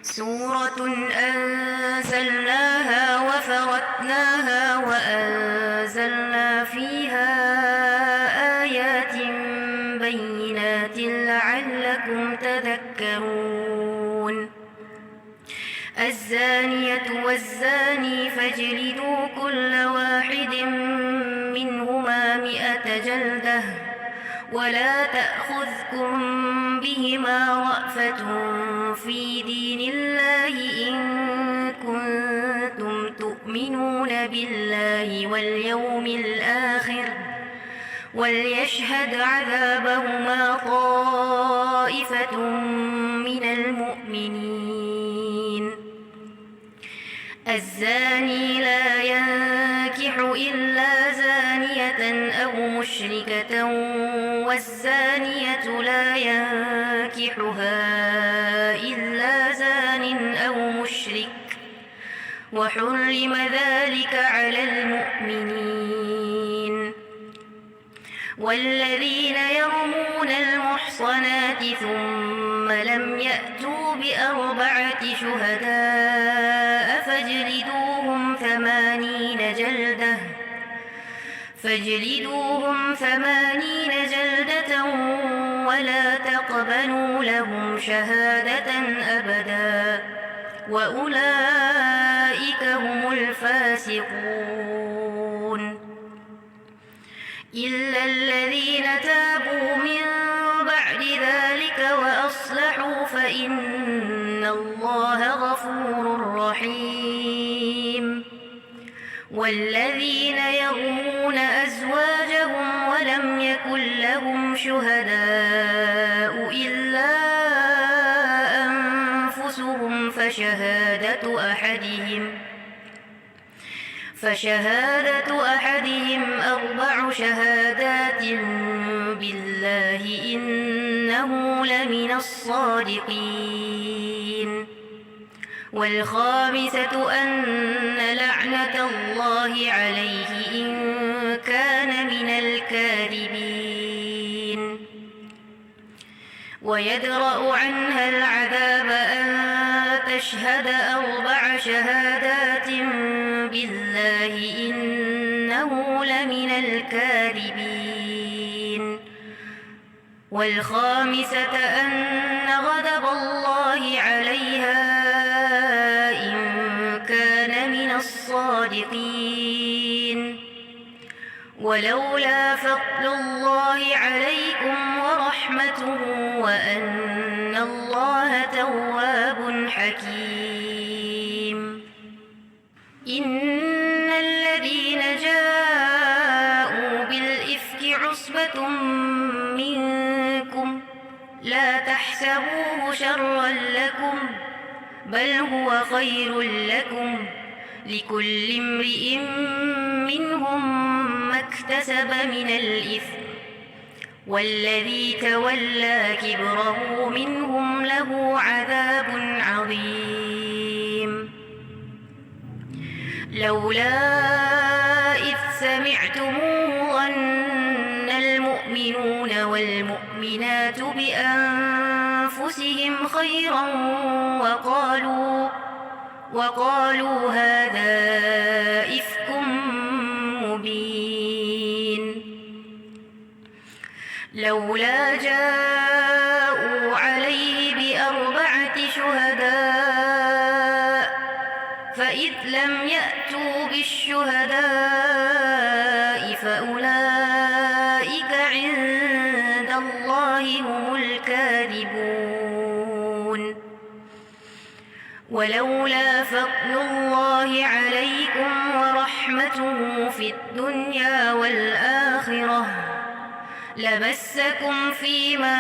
سورة أنزلناها وفرضناها وأنزلنا فيها آيات بينات لعلكم تذكرون الزانية والزاني فاجلدوا كل واحد منهما 100 جلدة ولا تأخذكم بهما رأفة في دين الله إن كنتم تؤمنون بالله واليوم الآخر وليشهد عذابهما طائفة من المؤمنين الزاني لا ينكح إلا زانية أو مشركة والزانية لا ينكحها إلا زان أو مشرك وحرم ذلك على المؤمنين والذين يرمون المحصنات ثم لم يأتوا ب4 شهداء فاجلدوهم 80 جلدة ولا تقبلوا لهم شهادة أبدا وأولئك هم الفاسقون إلا الذين تابوا من بعد ذلك وأصلحوا فإن الله غفور رحيم والذين يرمون أزواجهم ولم يكن لهم شهداء إلا أنفسهم فشهادة أحدهم 4 شهادات بالله إنه لمن الصادقين والخامسة أن لعنة الله عليه إن كان من الكاذبين ويدرأ عنها العذاب أن تشهد 4 شهادات بالله إنه لمن الكاذبين والخامسة أن غضب الله عليها الصادقين ولولا فضل الله عليكم ورحمته وأن الله تواب حكيم إن الذين جاءوا بالإفك عصبة منكم لا تحسبوه شرا لكم بل هو خير لكم لكل امرئ منهم ما اكتسب من الإثم والذي تولى كبره منهم له عذاب عظيم لولا إذ سمعتموه ظن المؤمنون والمؤمنات بأنفسهم خيرا وقالوا هذا إفك مبين لولا جاءوا عليه ب4 شهداء فإذ لم يأتوا بالشهداء فأولئك عند الله هم الكاذبون ولولا فضل الله عليكم ورحمته في الدنيا والآخرة لمسكم فيما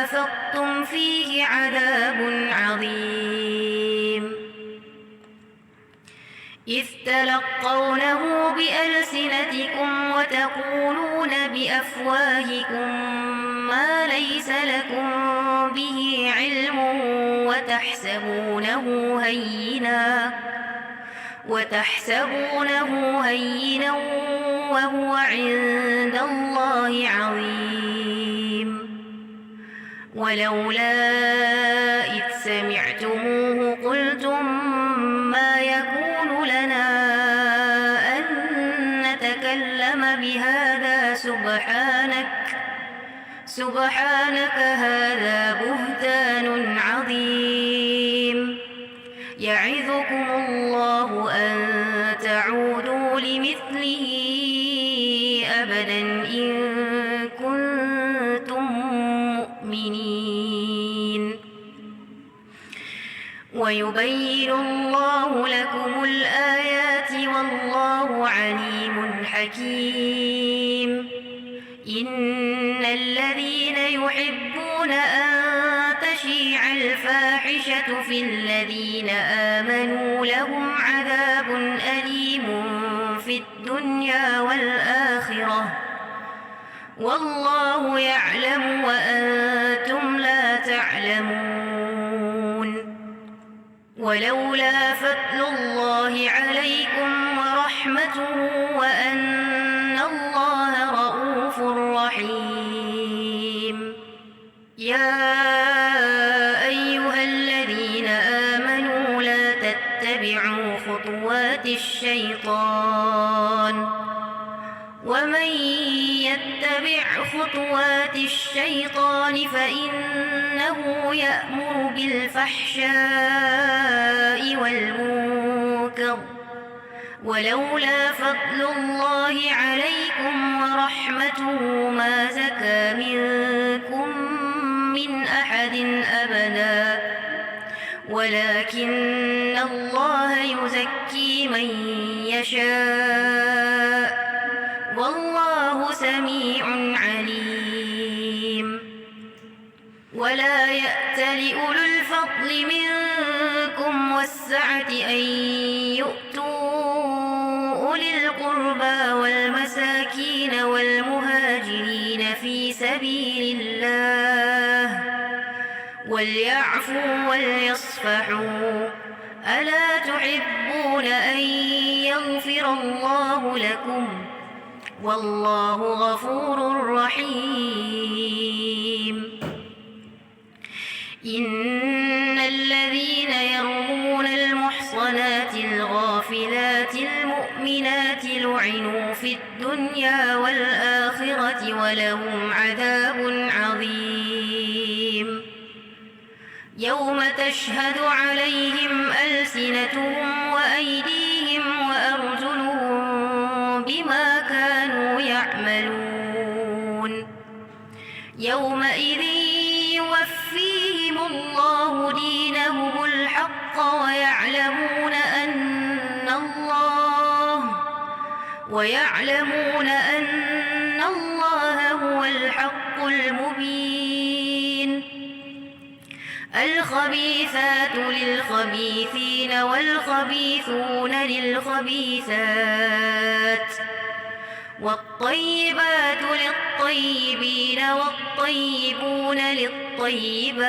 أفضتم فيه عذاب عظيم إذ تلقونه بألسنتكم وتقولون بأفواهكم ما ليس لكم به علم وتحسبونه هينا وهو عند الله عظيم ولولا إذ سمعتموه قلتم ما يكون لنا أن نتكلم بهذا سبحانك هذا بهتان عظيم يعظكم الله أن تعودوا لمثله أبدا إن كنتم مؤمنين ويبين الله لكم الآيات والله عليم حكيم إن الذين يحبون أن تشيع الفاحشة في الذين آمنوا لهم عذاب أليم في الدنيا والآخرة والله يعلم وأنتم لا تعلمون ولولا فضل الله عليكم ورحمته وأن الله رؤوف رحيم يا أيها الذين آمنوا لا تتبعوا خطوات الشيطان ومن يتبع خطوات الشيطان فإنه يأمر بالفحشاء والمنكر ولولا فضل الله عليكم ورحمته ما زكى منكم من أحد أبدا ولكن الله يزكي من يشاء والله سميع عليم ولا يأت لأولو الفضل منكم والسعة أن يؤتوا أولي القربى والمساكين والمهاجرين في سبيل الله وليعفوا وليصفحوا ألا تحبون أن يغفر الله لكم والله غفور رحيم إن الذين يرمون المحصنات الغافلات المؤمنات لعنوا في الدنيا والآخرة ولهم عذاب عظيم يوم تشهد عليهم ألسنتهم وأيديهم وأرجلهم بما كانوا يعملون يومئذ يوفيهم الله دينهم الحق ويعلمون أن الله هو الحق المبين الخبيثات للخبيثين والخبيثون للخبيثات والطيبات للطيبين والطيبون للطيبات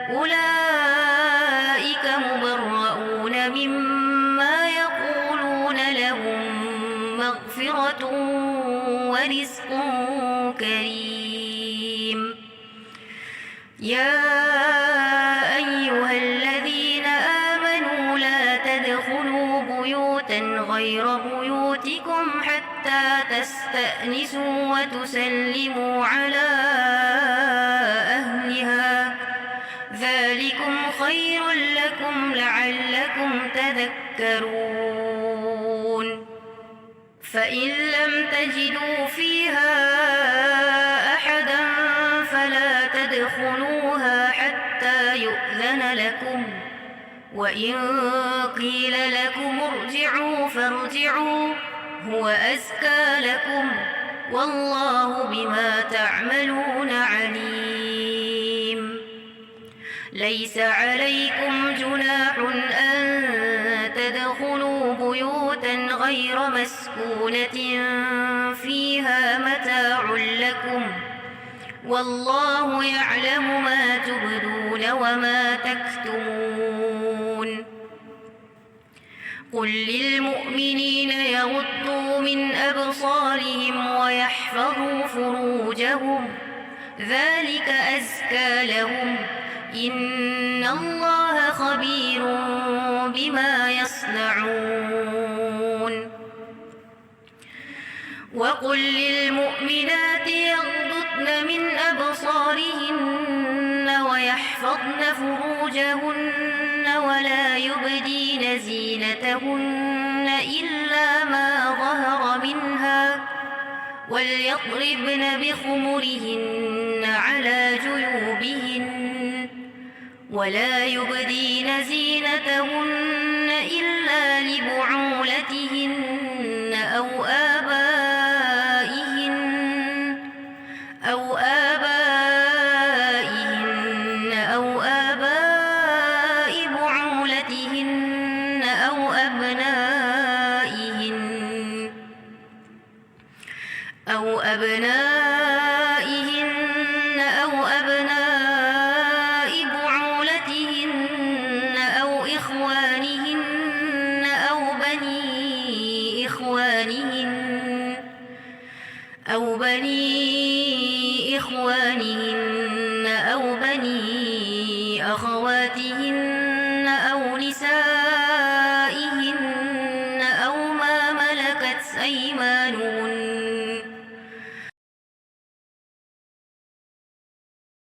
أولئك مبرؤون مما يقولون لهم مغفرة ورزق كريم يا أيها الذين آمنوا لا تدخلوا بيوتا غير بيوتكم حتى تستأنسوا وتسلموا على أهلها ذلكم خير لكم لعلكم تذكرون فإن لم تجدوا فيها أحدا فلا تدخلوها حتى يؤذن لكم وإن قيل لكم ارجعوا فارجعوا هو أزكى لكم والله بما تعملون عليم ليس عليكم جناح أن تدخلوا بيوتا غير مسكونة فيها متاع لكم والله يعلم ما تبدون وما تكتمون قل للمؤمنين يغضوا من أبصارهم ويحفظوا فروجهم ذلك أزكى لهم إن الله خبير بما يصنعون وقل للمؤمنات يغضضن من أبصارهن ويحفظن فروجهن ولا يبدين زينتهن إلا ما ظهر منها وليضربن بخمرهن على جيوبهن ولا يبدين زينتهن إلا لبعولتهن أو آباء بعولتهن أو أبنائهن أو أبناء بعولتهن أو إخوانهن أو بني إخوانهن أو بني أخواتهن أو نسائهن أو ما ملكت أيمانهن